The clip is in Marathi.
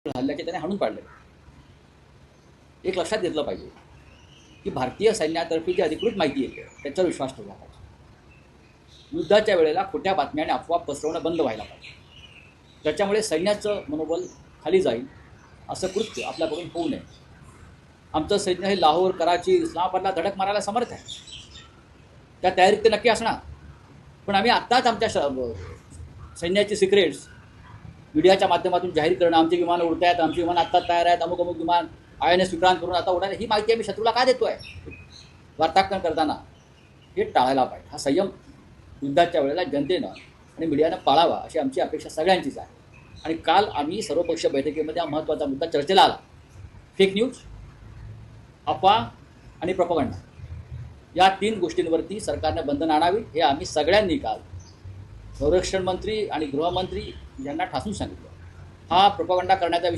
हल्ल्याचे त्याने हाणून पाडले. एक लक्षात घेतलं पाहिजे की भारतीय सैन्यातर्फे जी अधिकृत माहिती येते त्याच्यावर विश्वास ठेवला पाहिजे. युद्धाच्या वेळेला खोट्या बातम्या आणि अफवा पसरवणं बंद व्हायला पाहिजे. त्याच्यामुळे सैन्याचं मनोबल खाली जाईल असं कृत्य आपल्याकडून होऊ नये. आमचं सैन्य हे लाहोर, कराची, इस्लामाबादला धडक मारायला समर्थ आहे. त्या तयारीत ते नक्की असणार. पण आम्ही आत्ताच आमच्या सैन्याची सिक्रेट्स मीडियाच्या माध्यमातून जाहीर करणं, आमची विमानं उडत आहेत, आमची विमानं आत्ता तयार आहेत, अमुक अमुक विमान INS विक्रांत करून आता उडायला, ही माहिती आम्ही शत्रूला का देतो आहे वार्तांकन करताना, हे टाळायला पाहिजे. हा संयम युद्धाच्या वेळेला जनतेनं आणि मीडियानं पाळावा अशी आमची अपेक्षा सगळ्यांचीच आहे. आणि काल आम्ही सर्वपक्षीय बैठकीमध्ये हा महत्त्वाचा मुद्दा चर्चेला आला. फेक न्यूज, अफवा आणि प्रोपगंडा या 3 गोष्टींवरती सरकारने बंधन आणावी हे आम्ही सगळ्यांनी काल संरक्षण मंत्री आणि गृहमंत्री यांना ठासून सांगितलं. हा प्रोपगंडा करण्याचा